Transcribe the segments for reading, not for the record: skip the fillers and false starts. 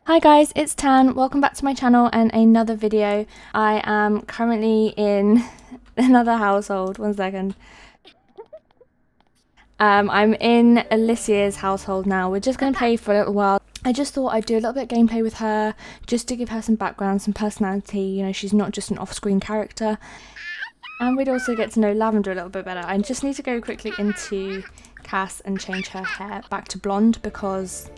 Hi guys, it's Tan. Welcome back to my channel and another video. I am currently in another household. One second. I'm in Alicia's household now. We're just going to play for a little while. I just thought I'd do a little bit of gameplay with her just to give her some background, some personality. You know, she's not just an off-screen character. And we'd also get to know Lavender a little bit better. I just need to go quickly into Cass and change her hair back to blonde because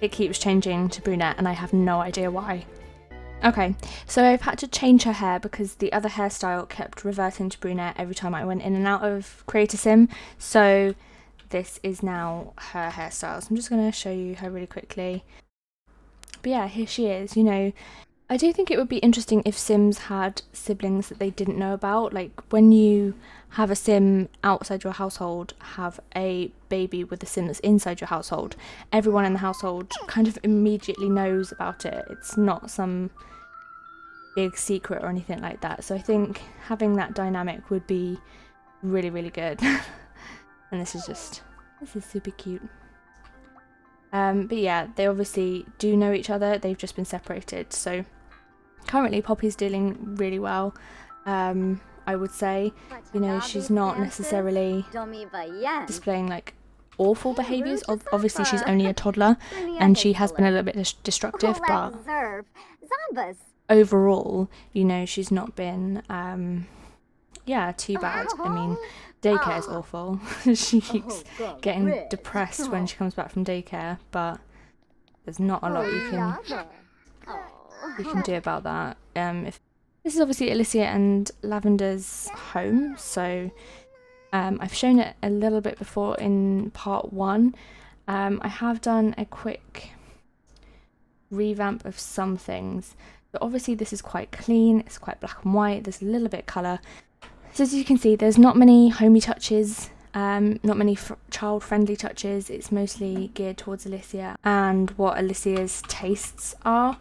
it keeps changing to brunette and I have no idea why. Okay, so I've had to change her hair because the other hairstyle kept reverting to brunette every time I went in and out of Creator Sim. So this is now her hairstyle. So I'm just going to show you her really quickly. But yeah, here she is. You know, I do think it would be interesting if Sims had siblings that they didn't know about. Like when you have a Sim outside your household, have a baby with a Sim that's inside your household, everyone in the household kind of immediately knows about it. It's not some big secret or anything like that. So I think having that dynamic would be really, really good. And this is super cute. But yeah, they obviously do know each other. They've just been separated. So currently Poppy's doing really well. I would say, you know, she's not necessarily displaying like awful behaviours. Obviously she's only a toddler and she has been a little bit destructive, but overall, you know, she's not been yeah, too bad. I mean, daycare is awful. She keeps getting depressed when she comes back from daycare, but there's not a lot you can do about that. If this is obviously Alicia and Lavender's home, so I've shown it a little bit before in part 1. I have done a quick revamp of some things, but obviously this is quite clean. It's quite black and white. There's a little bit of colour. So as you can see, there's not many homey touches, not many child-friendly touches. It's mostly geared towards Alicia and what Alicia's tastes are.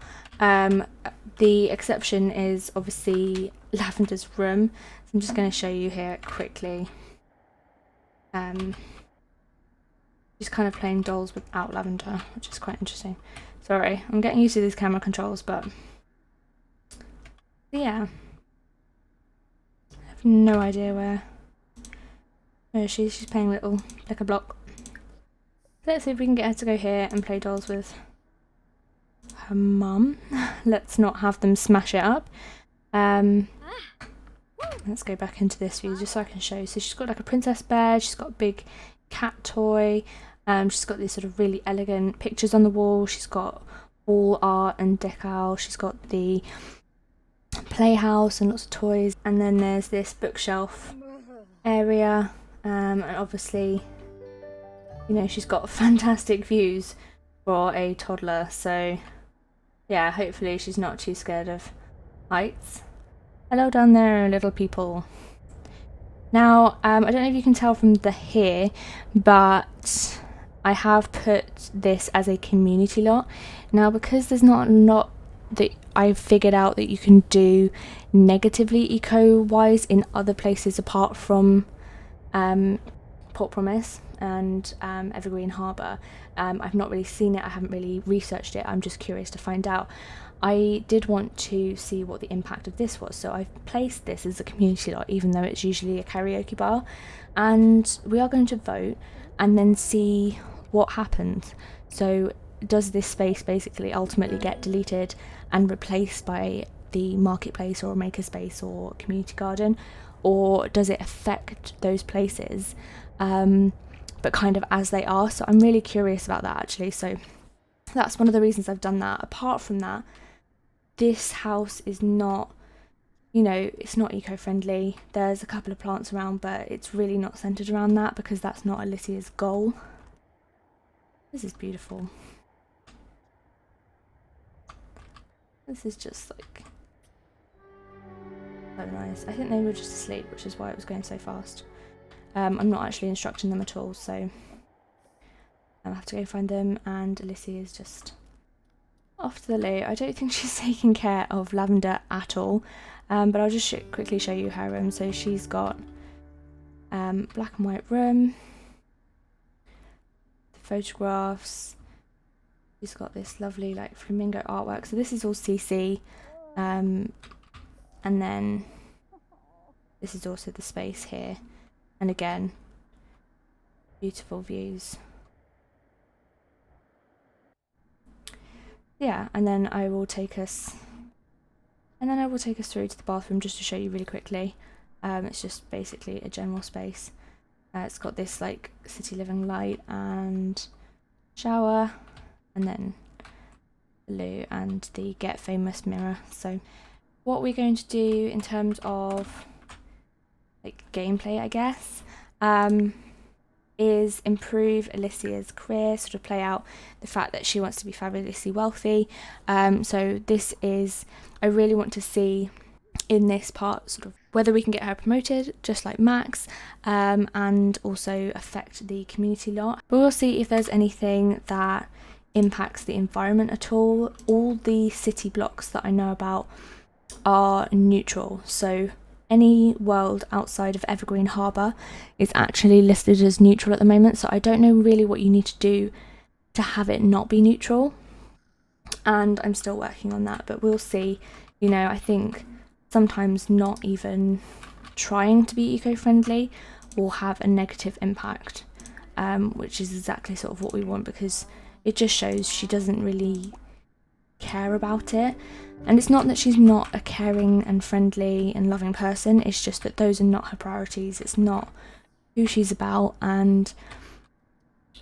The exception is obviously Lavender's room. So I'm just going to show you here quickly. She's kind of playing dolls without Lavender, which is quite interesting. Sorry, I'm getting used to these camera controls, but yeah. I have no idea where she is. She's playing little like a block. Let's see if we can get her to go here and play dolls with her mum. Let's not have them smash it up. Let's go back into this view just so I can show you. So she's got like a princess bed, she's got a big cat toy, she's got these sort of really elegant pictures on the wall, she's got wall art and decal, she's got the playhouse and lots of toys, and then there's this bookshelf area, and obviously, you know, she's got fantastic views for a toddler, so yeah, hopefully she's not too scared of heights. Hello down there, little people. Now, I don't know if you can tell from the hair, but I have put this as a community lot. Now, because there's not a lot that I've figured out that you can do negatively eco-wise in other places apart from Port Promise and Evergreen Harbour. I've not really seen it, I haven't really researched it, I'm just curious to find out. I did want to see what the impact of this was, so I've placed this as a community lot even though it's usually a karaoke bar, and we are going to vote and then see what happens. So does this space basically ultimately get deleted and replaced by the marketplace or a makerspace or community garden, or does it affect those places but kind of as they are? So I'm really curious about that actually, so that's one of the reasons I've done that. Apart from that, this house is not, you know, it's not eco-friendly. There's a couple of plants around, but it's really not centered around that because that's not Alicia's goal. This is beautiful. This is just like so nice. I think they were just asleep, which is why it was going so fast. I'm not actually instructing them at all, so I'll have to go find them, and Alicia is just off to the loo. I don't think she's taking care of Lavender at all, but I'll just quickly show you her room. So she's got black and white room, the photographs, She's got this lovely like flamingo artwork. So this is all CC, and then this is also the space here, and again, beautiful views. Yeah, and then I will take us through to the bathroom just to show you really quickly. It's just basically a general space. It's got this like city living light and shower, and then the loo and the Get Famous mirror. So what we're going to do in terms of like gameplay, I guess, is improve Alicia's career, sort of play out the fact that she wants to be fabulously wealthy. So this is, I really want to see in this part sort of whether we can get her promoted just like Max, and also affect the community lot. But we'll see if there's anything that impacts the environment at all. All the city blocks that I know about are neutral, so any world outside of Evergreen Harbour is actually listed as neutral at the moment, so I don't know really what you need to do to have it not be neutral, and I'm still working on that, but we'll see. You know, I think sometimes not even trying to be eco-friendly will have a negative impact, which is exactly sort of what we want, because it just shows she doesn't really care about it. And it's not that she's not a caring and friendly and loving person, it's just that those are not her priorities, it's not who she's about. And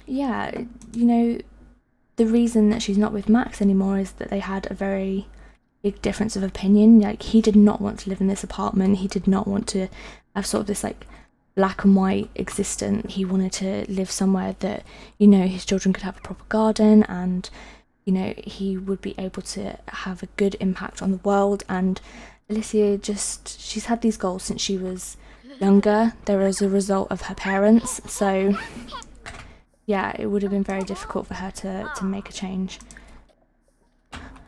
yeah, you know, the reason that she's not with Max anymore is that they had a very big difference of opinion. Like, he did not want to live in this apartment, he did not want to have sort of this like black and white existence. He wanted to live somewhere that, you know, his children could have a proper garden, and you know, he would be able to have a good impact on the world. And Alicia just, she's had these goals since she was younger. They're as a result of her parents. So yeah, it would have been very difficult for her to make a change.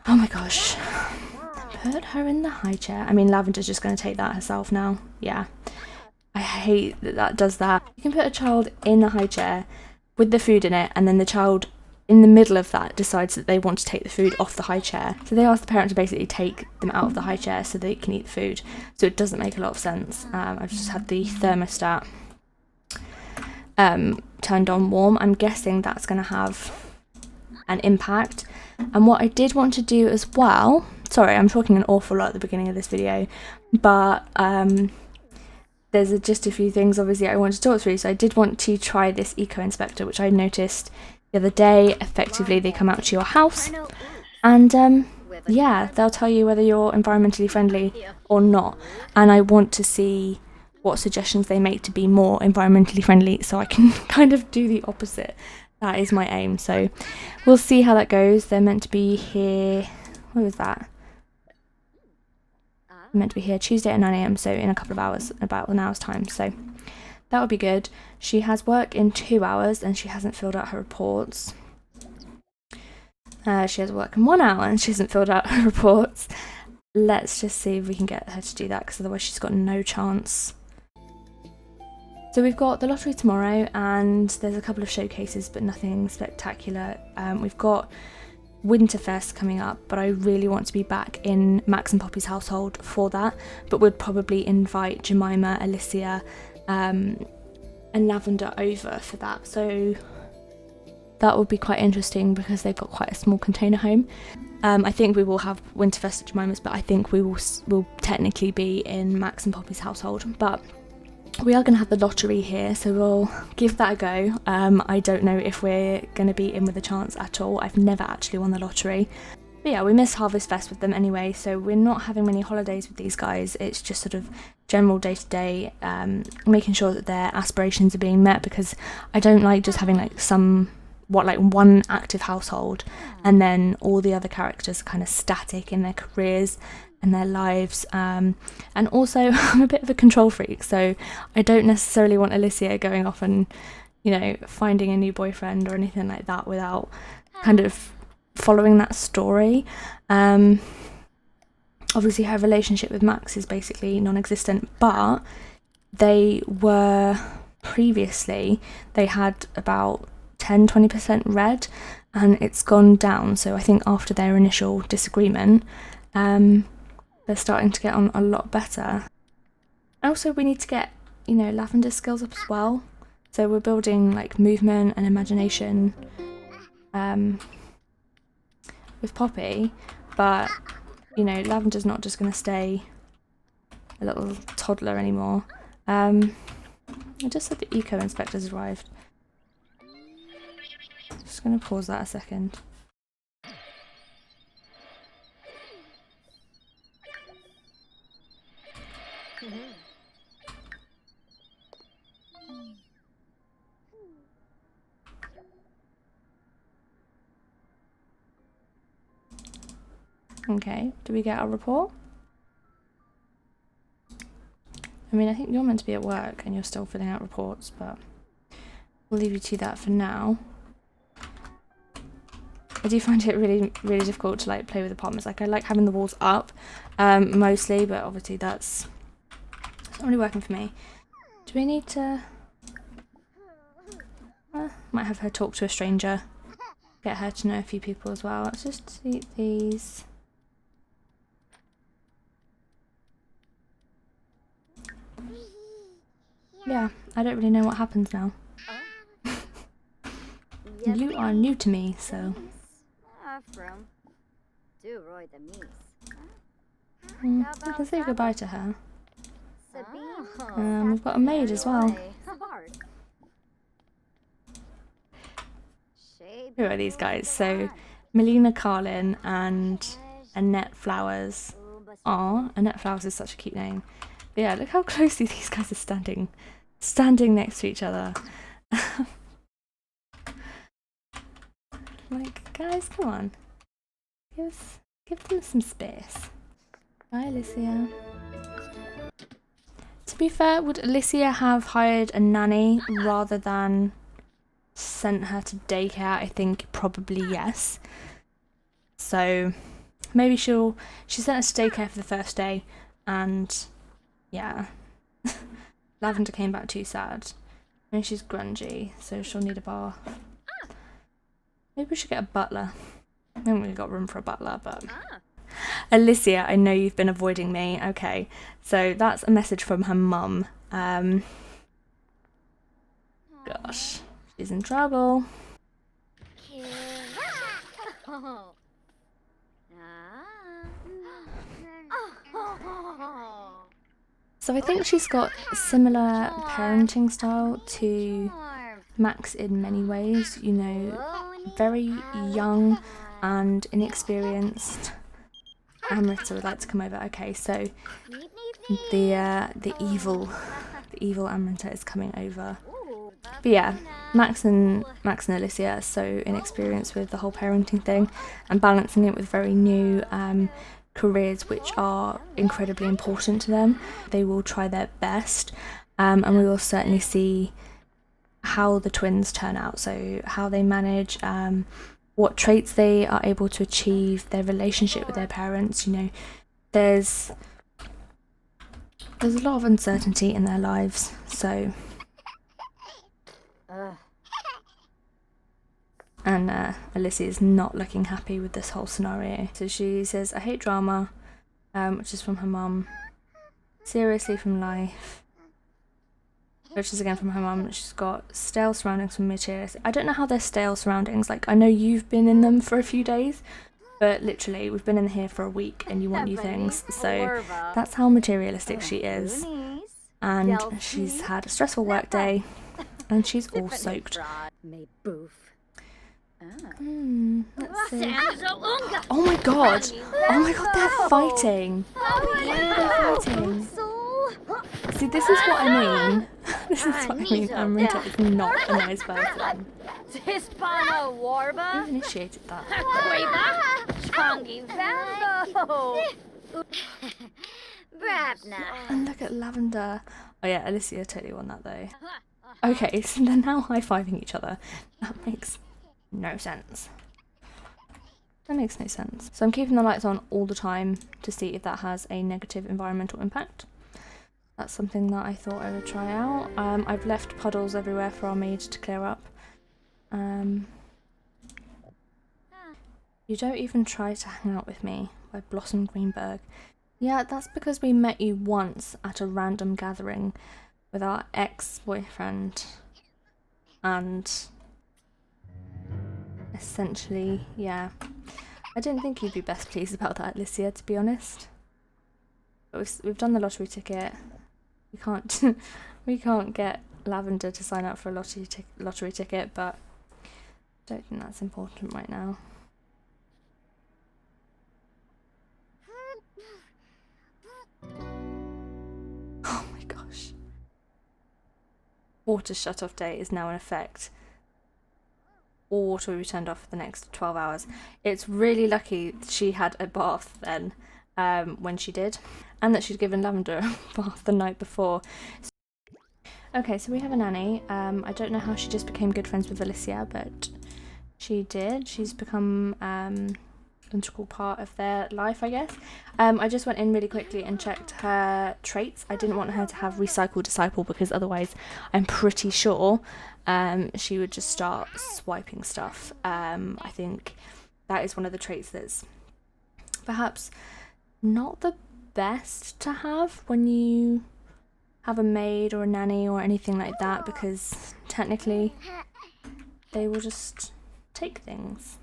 Oh my gosh. Put her in the high chair. I mean, Lavender's just going to take that herself now. Yeah. I hate that that does that. You can put a child in the high chair with the food in it, and then the child in the middle of that decides that they want to take the food off the high chair. So they ask the parent to basically take them out of the high chair so they can eat the food. So it doesn't make a lot of sense. I've just had the thermostat turned on warm. I'm guessing that's going to have an impact. And what I did want to do as well, sorry, I'm talking an awful lot at the beginning of this video, but there's just a few things obviously I want to talk through. So I did want to try this eco inspector, which I noticed the other day. Effectively, they come out to your house and yeah, they'll tell you whether you're environmentally friendly or not, and I want to see what suggestions they make to be more environmentally friendly so I can kind of do the opposite. That is my aim, so we'll see how that goes. They're meant to be here, what was that? They're meant to be here Tuesday at 9 AM, so in a couple of hours, about an hour's time, so that would be good. She has work in 2 hours and she hasn't filled out her reports. She has work in 1 hour and she hasn't filled out her reports. Let's just see if we can get her to do that, because otherwise she's got no chance. So we've got the lottery tomorrow and there's a couple of showcases, but nothing spectacular. We've got Winterfest coming up, but I really want to be back in Max and Poppy's household for that, but would probably invite Jemima, Alicia, and Lavender over for that. So that would be quite interesting because they've got quite a small container home. I think we will have Winterfest at Jemima's, but I think we will technically be in Max and Poppy's household. But we are going to have the lottery here, so we'll give that a go. I don't know if we're going to be in with a chance at all. I've never actually won the lottery. But yeah, we miss Harvest Fest with them anyway, so we're not having many holidays with these guys. It's just sort of general day-to-day, making sure that their aspirations are being met, because I don't like just having like one active household and then all the other characters are kind of static in their careers and their lives. And also I'm a bit of a control freak, so I don't necessarily want Alicia going off and, you know, finding a new boyfriend or anything like that without kind of following that story. Obviously her relationship with Max is basically non-existent, but they were previously, they had about 10-20% red, and it's gone down. So I think after their initial disagreement, they're starting to get on a lot better. Also, we need to get, you know, Lavender's skills up as well. So we're building like movement and imagination with Poppy, but you know, Lavender's not just going to stay a little toddler anymore. I just said the eco inspector's arrived. Just going to pause that a second. Okay, do we get our report? I mean, I think you're meant to be at work and you're still filling out reports, but we'll leave you to that for now. I do find it really, really difficult to like play with apartments. Like I like having the walls up, mostly, but obviously that's not really working for me. Do we need to? Might have her talk to a stranger, get her to know a few people as well. Let's just delete these. Yeah, I don't really know what happens now. You are new to me, so. I can say goodbye to her. We've got a maid as well. Who are these guys? So, Melina Carlin and Annette Flowers. Aw, Annette Flowers is such a cute name. But yeah, look how closely these guys are standing next to each other. Like, guys, come on. Give them some space. Bye, Alicia. To be fair, would Alicia have hired a nanny rather than sent her to daycare? I think probably yes. So maybe she sent her to daycare for the first day, and yeah, Lavender came back too sad. And she's grungy, so she'll need a bath. Maybe we should get a butler. I haven't really got room for a butler, but... Alicia, I know you've been avoiding me. Okay, so that's a message from her mum. Gosh, she's in trouble. So I think she's got a similar parenting style to Max in many ways, you know, very young and inexperienced. Amrita would like to come over. Okay, so the evil Amrita is coming over. But yeah, Max and Alicia are so inexperienced with the whole parenting thing and balancing it with very new careers which are incredibly important to them. They will try their best, and we will certainly see how the twins turn out, so how they manage, what traits they are able to achieve, their relationship with their parents. You know, there's a lot of uncertainty in their lives, so and Alicia is not looking happy with this whole scenario. So she says, I hate drama, which is from her mum. Seriously from life, which is again from her mum. She's got stale surroundings from materialistic. I don't know how they're stale surroundings. Like, I know you've been in them for a few days, but literally we've been in here for a week and you want new things. So that's how materialistic she is. And she's had a stressful work day and she's all soaked. Let's see. Oh my god! Oh my god, they're fighting! Why are they fighting? See, this is what I mean. This is what I mean. Amrita is not a nice person. Who initiated that? And look at Lavender. Oh yeah, Alicia totally won that though. Okay, so they're now high-fiving each other. That makes no sense. That makes no sense. So I'm keeping the lights on all the time to see if that has a negative environmental impact. That's something that I thought I would try out. I've left puddles everywhere for our maid to clear up. You don't even try to hang out with me by Blossom Greenberg. Yeah, that's because we met you once at a random gathering with our ex-boyfriend. And essentially, yeah. I didn't think you'd be best pleased about that, Alicia, to be honest. But we've done the lottery ticket. We can't we can't get Lavender to sign up for a lottery ticket, but I don't think that's important right now. Oh my gosh. Water shut-off day is now in effect. All water will be turned off for the next 12 hours. It's really lucky she had a bath then, when she did, and that she'd given Lavender a bath the night before. Okay, so we have a nanny. I don't know how she just became good friends with Alicia, but she did. She's become an integral part of their life, I guess. I just went in really quickly and checked her traits. I didn't want her to have recycle disciple because otherwise I'm pretty sure she would just start swiping stuff. I think that is one of the traits that's perhaps not the best to have when you have a maid or a nanny or anything like that, because technically they will just take things.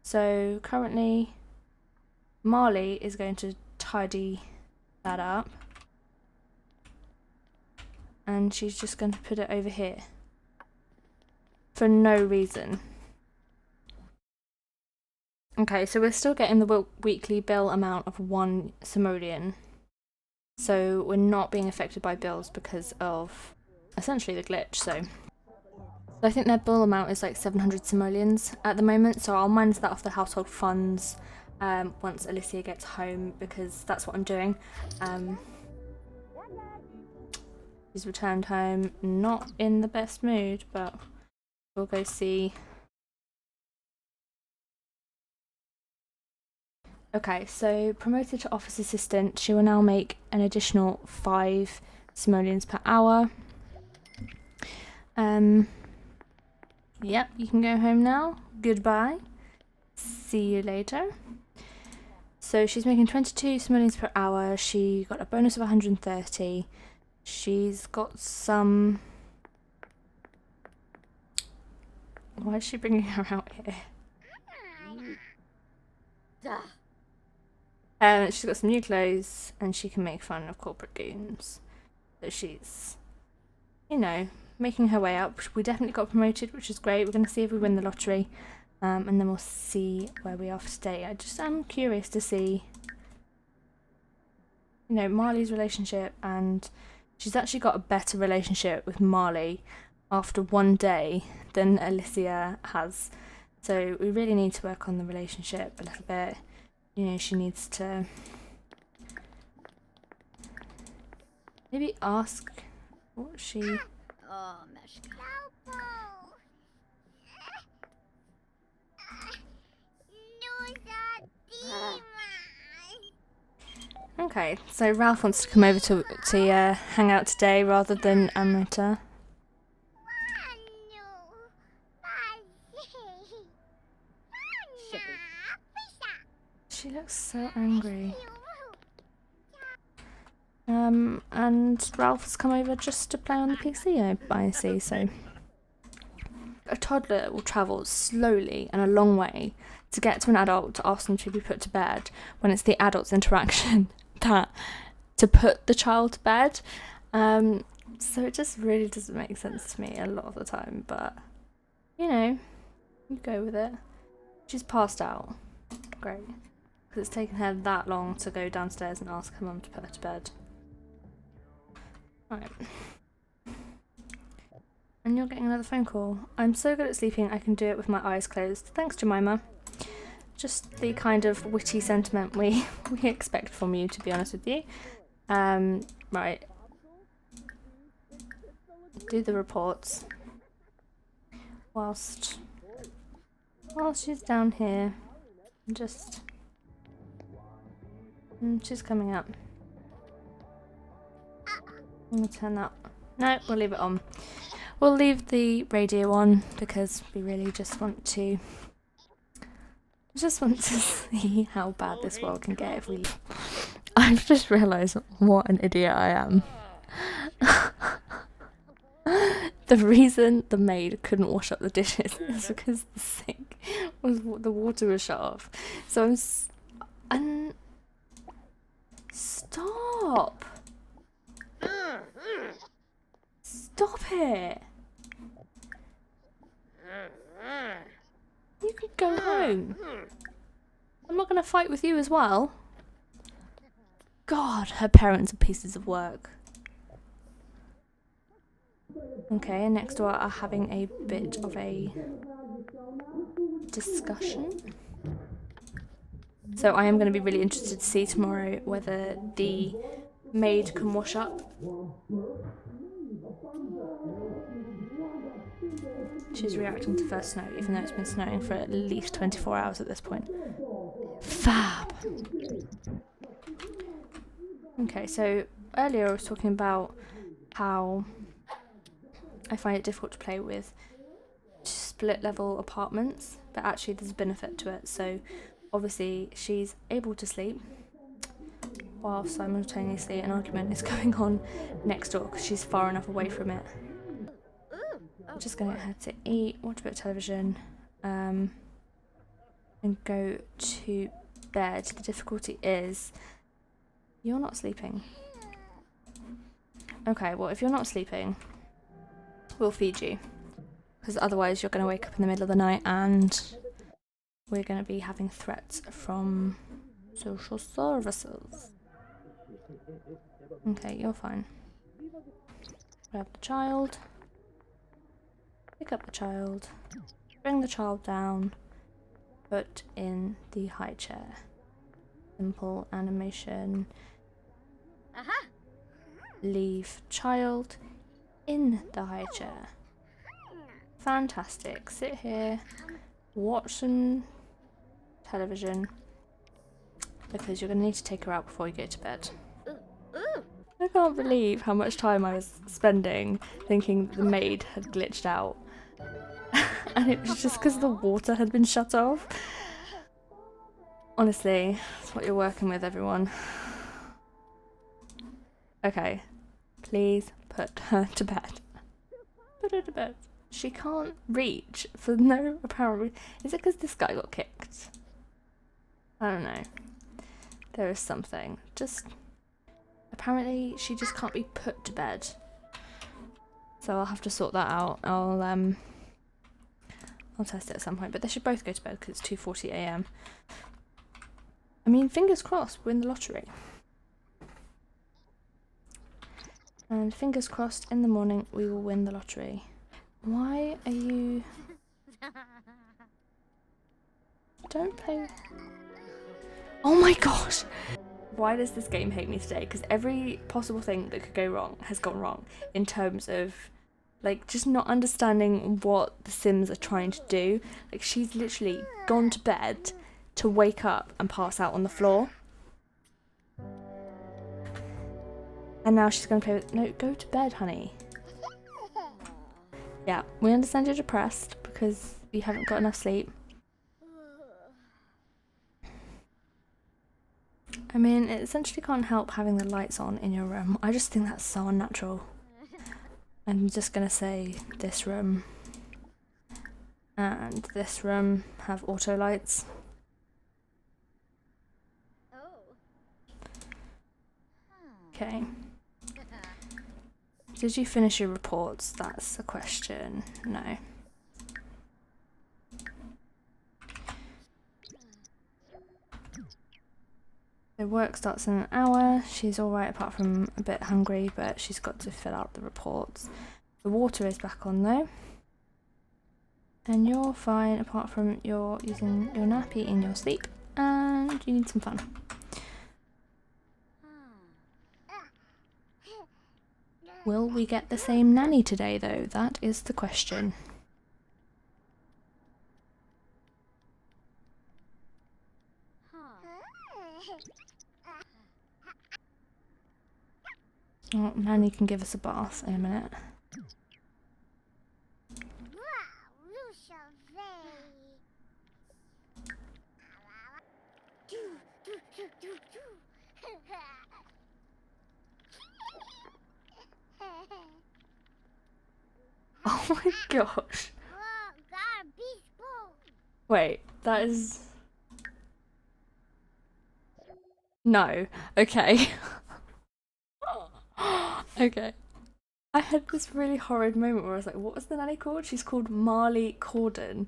So currently Marley is going to tidy that up, and she's just going to put it over here for no reason. Okay, so we're still getting the weekly bill amount of 1 simoleon. So we're not being affected by bills because of essentially the glitch. So I think their bill amount is like 700 simoleons at the moment. So I'll minus that off the household funds once Alicia gets home, because that's what I'm doing. She's returned home, not in the best mood, but we'll go see. Okay, so promoted to office assistant, she will now make an additional 5 simoleons per hour. Yep, you can go home now. Goodbye. See you later. So she's making 22 simoleons per hour. She got a bonus of 130. She's got some... Why is she bringing her out here? She's got some new clothes and she can make fun of corporate goons. So she's, you know, making her way up. We definitely got promoted, which is great. We're going to see if we win the lottery, and then we'll see where we are for today. I just am curious to see, you know, Marley's relationship, and she's actually got a better relationship with Marley after one day than Alicia has. So we really need to work on the relationship a little bit. You know, she needs to maybe ask what she... Okay, so Ralph wants to come over to hang out today rather than Amrita. She looks so angry. And Ralph's come over just to play on the PC, I see, so... A toddler will travel slowly and a long way to get to an adult to ask them to be put to bed, when it's the adult's interaction to put the child to bed. So it just really doesn't make sense to me a lot of the time, but, you know, you go with it. She's passed out. Great. Because it's taken her that long to go downstairs and ask her mum to put her to bed. Right. And you're getting another phone call. I'm so good at sleeping I can do it with my eyes closed. Thanks, Jemima. Just the kind of witty sentiment we expect from you, to be honest with you. Right. Do the reports. Whilst she's down here. Just... she's coming up. I'm gonna turn that... No, we'll leave it on. We'll leave the radio on because we really just want to see how bad this world can get if we. I've just realised what an idiot I am. The reason the maid couldn't wash up the dishes is because the sink the water was shut off. So stop! Stop it! You can go home. I'm not gonna fight with you as well. God, her parents are pieces of work. Okay, and next door are having a bit of a discussion. So I am going to be really interested to see tomorrow whether the maid can wash up. She's reacting to first snow, even though it's been snowing for at least 24 hours at this point. Fab! Okay, so earlier I was talking about how I find it difficult to play with split level apartments, but actually there's a benefit to it. So obviously she's able to sleep while simultaneously an argument is going on next door because she's far enough away from it. I'm just going to get her to eat, watch a bit of television, and go to bed. The difficulty is you're not sleeping. Okay, well if you're not sleeping, we'll feed you. Because otherwise you're going to wake up in the middle of the night and we're going to be having threats from social services. Okay, you're fine. Grab the child. Pick up the child. Bring the child down. Put in the high chair. Simple animation. Leave child in the high chair. Fantastic. Sit here, watch some television, because you're going to need to take her out before you go to bed. I can't believe how much time I was spending thinking the maid had glitched out. And it was just because the water had been shut off. Honestly, that's what you're working with, everyone. Okay, please put her to bed. Put her to bed. She can't reach for no apparent reason. Is it because this guy got kicked? I don't know. There is something. Just apparently she just can't be put to bed. So I'll have to sort that out. I'll test it at some point. But they should both go to bed because it's 2:40 AM. I mean, fingers crossed, win the lottery. And fingers crossed, in the morning we will win the lottery. Why are you... Don't play... Oh my gosh! Why does this game hate me today? Because every possible thing that could go wrong has gone wrong in terms of, like, just not understanding what the Sims are trying to do. Like, she's literally gone to bed to wake up and pass out on the floor. And now she's going to play with... No, go to bed, honey. Yeah, we understand you're depressed because you haven't got enough sleep. I mean, it essentially can't help having the lights on in your room. I just think that's so unnatural. I'm just going to say this room and this room have auto lights. Okay. Did you finish your reports? That's the question. No. So work starts in an hour. She's alright apart from a bit hungry, but she's got to fill out the reports. The water is back on though. And you're fine apart from you're using your nappy in your sleep and you need some fun. Will we get the same nanny today though? That is the question. Oh, nanny can give us a bath in a minute. Oh my gosh. Wait, that is... No. Okay. Okay. I had this really horrid moment where I was like, what was the nanny called? She's called Marley Corden.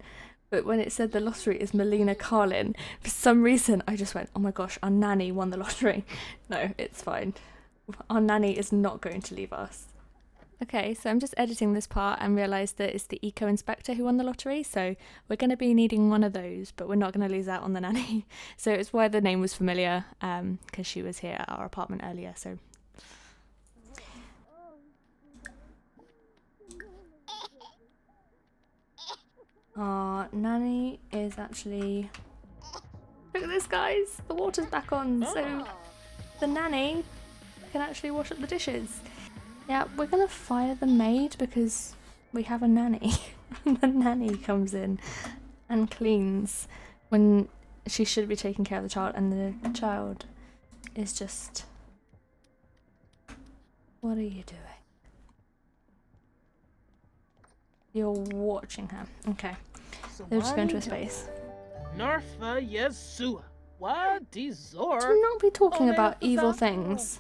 But when it said the lottery is Melina Carlin, for some reason I just went, oh my gosh, our nanny won the lottery. No, it's fine. Our nanny is not going to leave us. Okay, so I'm just editing this part and realised that it's the eco-inspector who won the lottery, so we're going to be needing one of those, but we're not going to lose out on the nanny. So it's why the name was familiar, because she was here at our apartment earlier, so... Our nanny is actually... Look at this, guys! The water's back on, so the nanny can actually wash up the dishes. Yeah, we're gonna fire the maid because we have a nanny. The nanny comes in and cleans when she should be taking care of the child, and the child is just... What are you doing? You're watching her. Okay. They're just going to a space. Narfa Yesua. What desor? Do not be talking about evil things.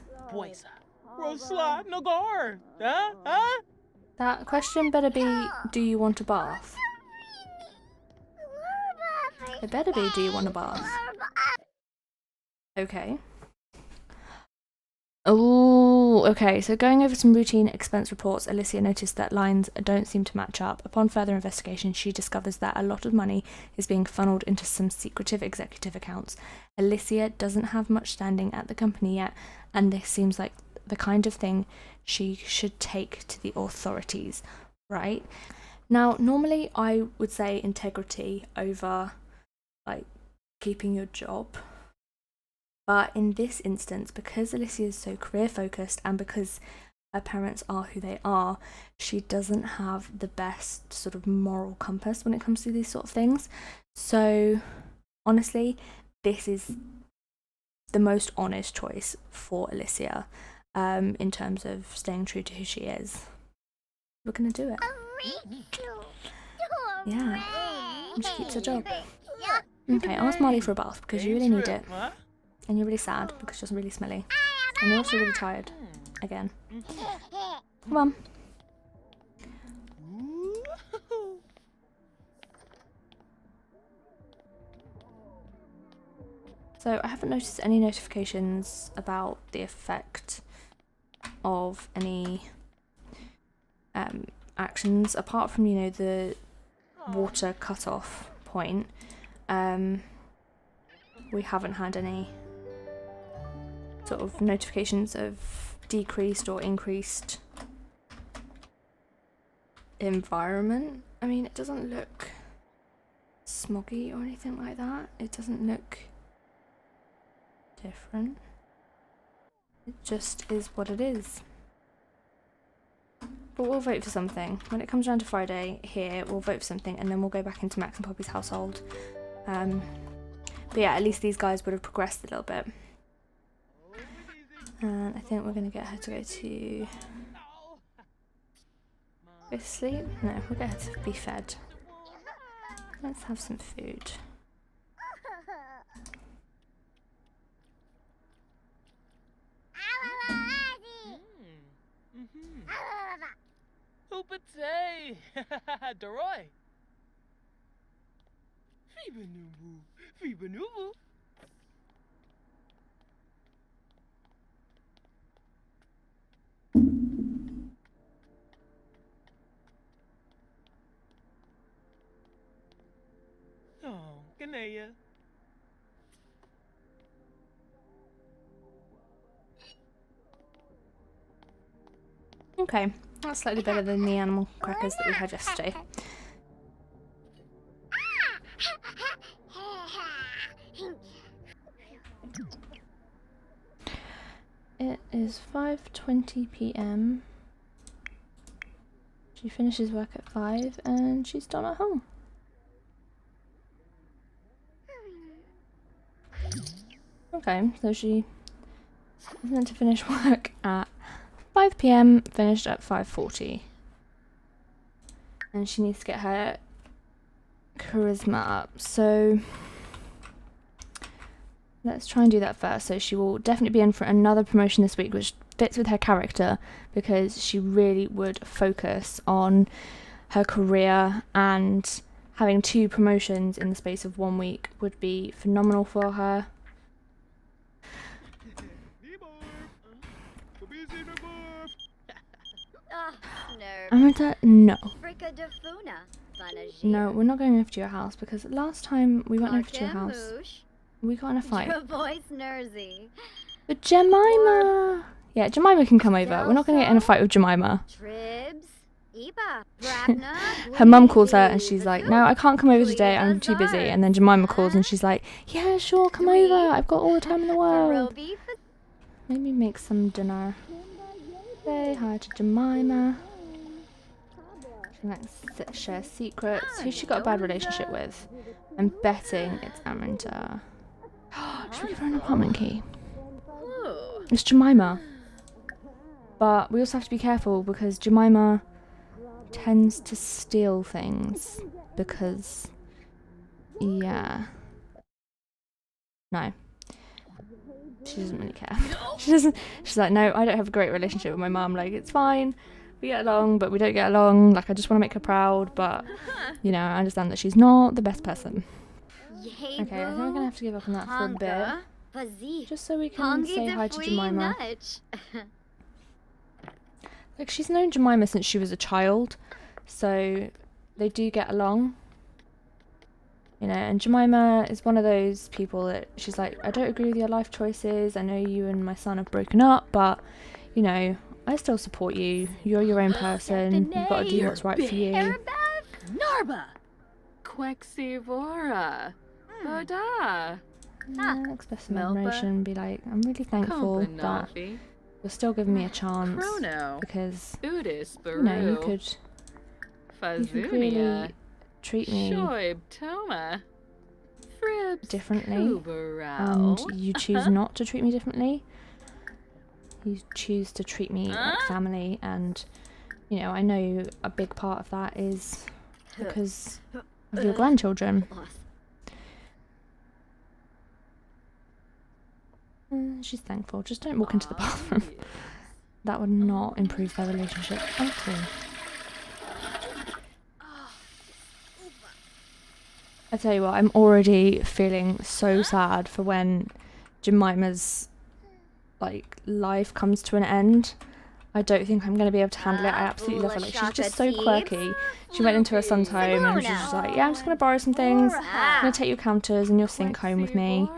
Rosla Nagar. That question better be, do you want a bath? It better be, do you want a bath? Okay. Oh, okay, so going over some routine expense reports, Alicia noticed that lines don't seem to match up. Upon further investigation, she discovers that a lot of money is being funneled into some secretive executive accounts. Alicia doesn't have much standing at the company yet, and this seems like the kind of thing she should take to the authorities, right? Now, normally I would say integrity over, like, keeping your job. But in this instance, because Alicia is so career focused and because her parents are who they are, she doesn't have the best sort of moral compass when it comes to these sort of things. So honestly, this is the most honest choice for Alicia in terms of staying true to who she is. We're gonna do it. Yeah, and she keeps her job. Okay, ask Marley for a bath because you really need it. And you're really sad because you're really smelly. And you're also really tired. Again. Come on. So I haven't noticed any notifications about the effect of any actions apart from, you know, the water cut-off point. We haven't had any sort of notifications of decreased or increased environment. I mean, it doesn't look smoggy or anything like that. It doesn't look different. It just is what it is. But we'll vote for something. When it comes around to Friday here, we'll vote for something and then we'll go back into Max and Poppy's household. But yeah, at least these guys would have progressed a little bit. And I think we're going to get her to go to sleep. No, we'll get her to be fed. Let's have some food. Hoopatay! Doroy! Fibanubu! Fibanubu! Oh, Ganea. Okay, that's slightly better than the animal crackers that we had yesterday. It is 5:20 p.m. She finishes work at 5 and she's done at home. Okay, so she is meant to finish work at 5 p.m, finished at 5:40. And she needs to get her charisma up. So let's try and do that first. So she will definitely be in for another promotion this week, which fits with her character because she really would focus on her career, and having 2 promotions in the space of 1 week would be phenomenal for her. Amrita, no. No, we're not going over to your house because last time we went over to your house, we got in a fight. But Jemima! Yeah, Jemima can come over. We're not going to get in a fight with Jemima. Her mum calls her and she's like, no, I can't come over today, I'm too busy. And then Jemima calls and she's like, yeah, sure, come over, I've got all the time in the world. Maybe make some dinner. Say hi to Jemima. She likes share secrets. Who's she got a bad relationship with? I'm betting it's Amrita. Should we give her an apartment key? It's Jemima. But we also have to be careful because Jemima tends to steal things because, yeah. No. She doesn't really care. She's like, no, I don't have a great relationship with my mum. Like, it's fine. We get along, but we don't get along. Like, I just want to make her proud, but, you know, I understand that she's not the best person. Okay, I think we're going to have to give up on that for a bit. Just so we can say hi to Jemima. Like, she's known Jemima since she was a child, so they do get along. You know, and Jemima is one of those people that she's like, I don't agree with your life choices. I know you and my son have broken up, but, you know, I still support you. You're your own person. You've got to do what's right for you. Narba! Quexivora! Boda! Yeah, express some admiration, be like, I'm really thankful that you're still giving me a chance because, you know, you could really treat me differently, and you choose not to treat me differently. You choose to treat me like family, and, you know, I know a big part of that is because of your grandchildren. She's thankful. Just don't walk into the bathroom. That would not improve their relationship at all. I tell you what, I'm already feeling so sad for when Jemima's, like, life comes to an end. I don't think I'm going to be able to handle it. I absolutely love her. Like, she's just so quirky. She went into her son's home and she's just like, yeah, I'm just going to borrow some things. I'm going to take your counters and your sink home with me.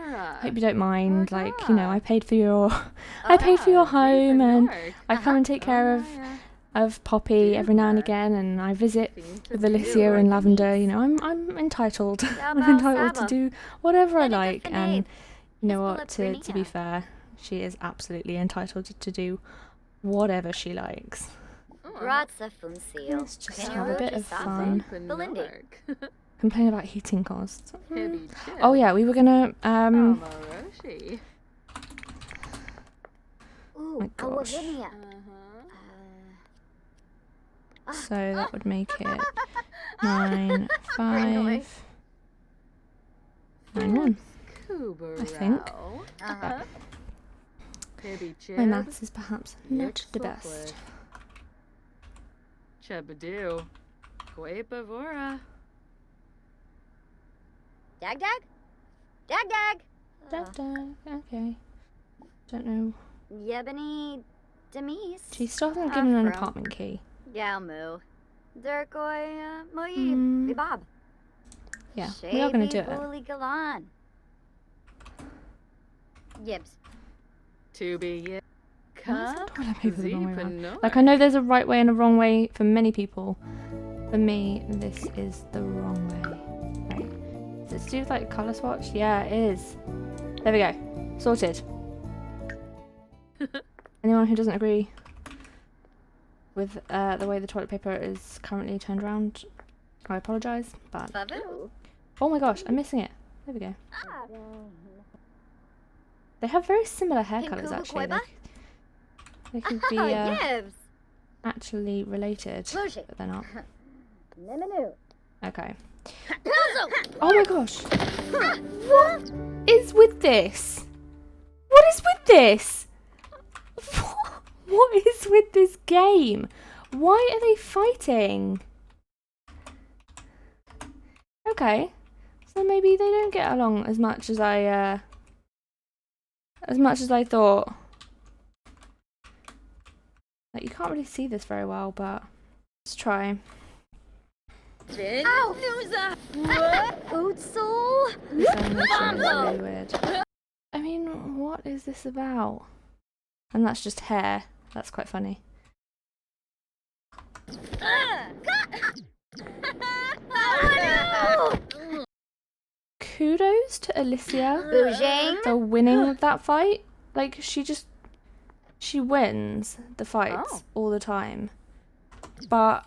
Hope you don't mind. Like, you know, I paid for your home, and I come and take care of Poppy every now and again, and I visit with Alicia and Lavender. You know, I'm entitled. I'm entitled to do whatever I like, and you know what, to be fair, she is absolutely entitled to do whatever she likes. Let's just have a bit of fun. Complain about heating costs. Oh yeah, we were gonna my gosh. So that would make it 9, 5, 9, 1. I think. My maths is perhaps not the best. Chabadu. Quapavora. Dag dag? Dag dag? Dag dag, okay. Don't know. Yebony Demise. She still hasn't given her an apartment key. Galmu. Durkoi Moyib. Bob. Yeah, we are going to do it. Yibs. To be toilet paper the wrong way around. Like, I know there's a right way and a wrong way for many people. For me, this is the wrong way. Right. Is it to do with, like, colour swatch? Yeah, it is. There we go. Sorted. Anyone who doesn't agree with the way the toilet paper is currently turned around, I apologise, but... Oh my gosh, I'm missing it. There we go. They have very similar hair colours, actually. They could be actually related, but they're not. Niminu. Okay. Oh my gosh. What is with this? What is with this? What is with this game? Why are they fighting? Okay. So maybe they don't get along as much as I thought. Like, you can't really see this very well, but let's try. Ow! Ootsul. This animation is really weird. I mean, what is this about? And that's just hair. That's quite funny. Kudos to Alicia Boujang. for winning that fight. Like, she wins the fights Oh. all the time. But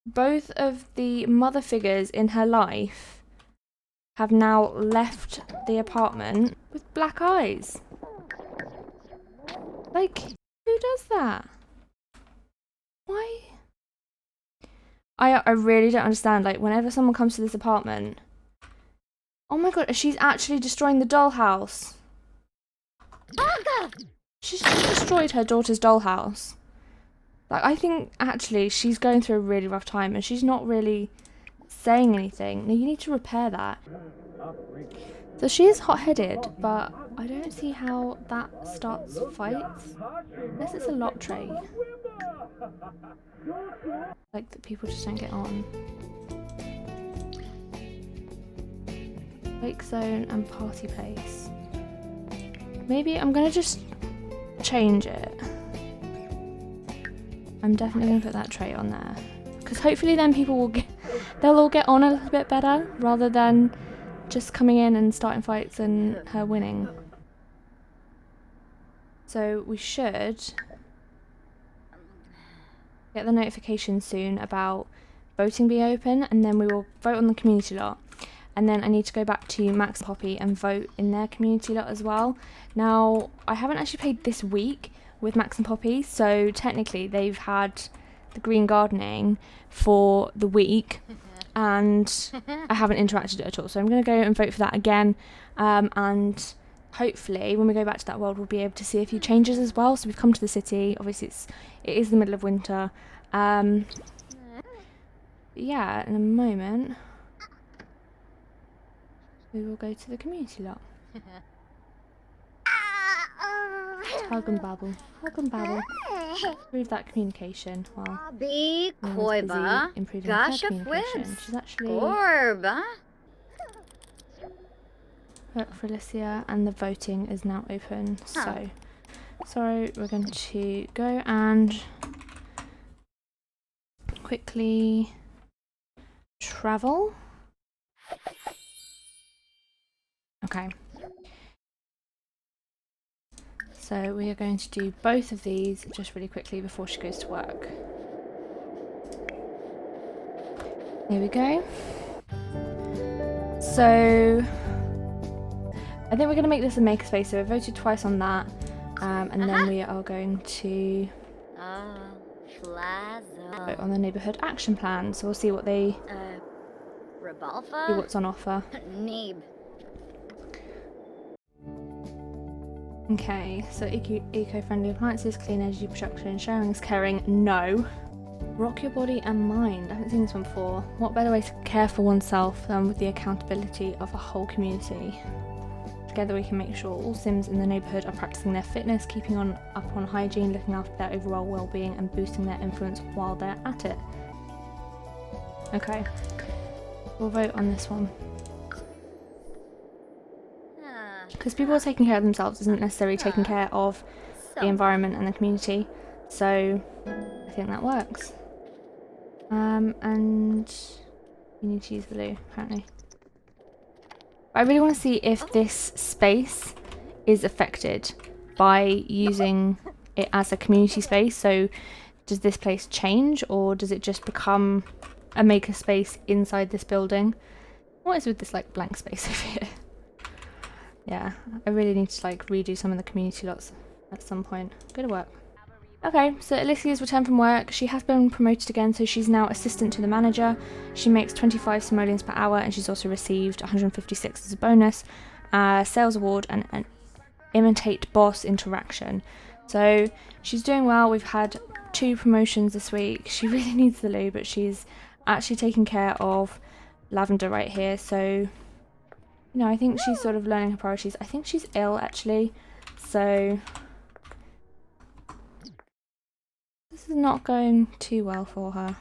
both of the mother figures in her life have now left the apartment with black eyes. Like, who does that? Why? I really don't understand. Like, whenever someone comes to this apartment, oh my god, she's actually destroying the dollhouse. She's just destroyed her daughter's dollhouse. Like, I think actually she's going through a really rough time and she's not really saying anything. Now, you need to repair that. So she is hot-headed, but I don't see how that starts fights. Unless it's a lot trait. Like, that people just don't get on. Wake zone and party place. Maybe I'm gonna just change it. I'm definitely gonna put that trait on there. Because hopefully then people will they'll all get on a little bit better rather than just coming in and starting fights and her winning. So we should get the notification soon about voting being open, and then we will vote on the community lot. And then I need to go back to Max and Poppy and vote in their community lot as well. Now, I haven't actually played this week with Max and Poppy, so technically they've had the green gardening for the week and I haven't interacted at all. So I'm going to go and vote for that again, and hopefully when we go back to that world we'll be able to see a few changes as well. So we've come to the city, obviously it is the middle of winter. Yeah, in a moment we will go to the community lot. Hug and babble. Hug and babble. Improve that communication. Well, Be Nina's busy Koiba. improving her Gasha communication. Fwibs. She's actually Korba. work for Alicia, and the voting is now open. So we're going to go and quickly travel. Okay. So we are going to do both of these just really quickly before she goes to work. Here we go. So I think we're going to make this a makerspace. So we voted twice on that, and then we are going to vote on the neighbourhood action plan. So we'll see what see Rebalfa. what's on offer. Neeb. Okay, so eco-friendly appliances, clean energy production, sharing is caring. No. Rock your body and mind. I haven't seen this one before. What better way to care for oneself than with the accountability of a whole community? Together we can make sure all Sims in the neighbourhood are practicing their fitness, keeping up on hygiene, looking after their overall well-being and boosting their influence while they're at it. Okay, we'll vote on this one. Because people taking care of themselves isn't necessarily taking care of the environment and the community, so I think that works. And you need to use the loo, apparently. I really want to see if this space is affected by using it as a community space. So does this place change, or does it just become a maker space inside this building? What is with this like blank space over here? Yeah, I really need to like redo some of the community lots at some point. Go to work. Okay, so Alicia's returned from work. She has been promoted again, so she's now assistant to the manager. She makes 25 simoleons per hour, and she's also received 156 as a bonus, sales award, and an imitate boss interaction. So she's doing well. We've had 2 promotions this week. She really needs the loo, but she's actually taking care of Lavender right here. So, I think she's sort of learning her priorities. I think she's ill actually, so this is not going too well for her.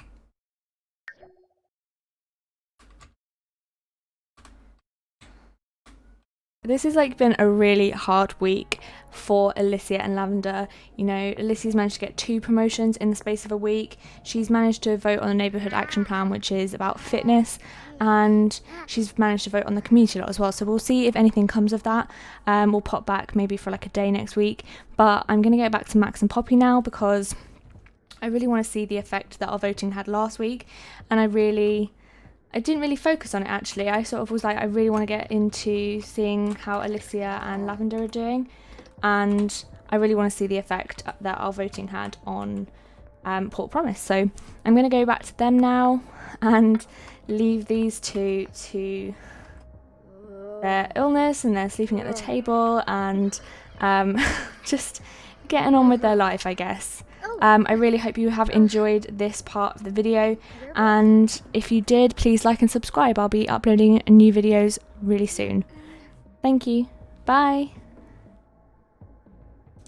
This has been a really hard week for Alicia and Lavender. Alicia's managed to get 2 promotions in the space of a week. She's managed to vote on the neighbourhood action plan, which is about fitness, and she's managed to vote on the community lot as well. So we'll see if anything comes of that. We'll pop back maybe for a day next week. But I'm going to go back to Max and Poppy now because I really want to see the effect that our voting had last week, and I didn't really focus on it actually. I sort of was I really want to get into seeing how Alicia and Lavender are doing, and I really want to see the effect that our voting had on Port Promise. So I'm going to go back to them now and leave these 2 to their illness, and they're sleeping at the table and just getting on with their life, I guess. I really hope you have enjoyed this part of the video, and if you did, please like and subscribe. I'll be uploading new videos really soon. Thank you. Bye.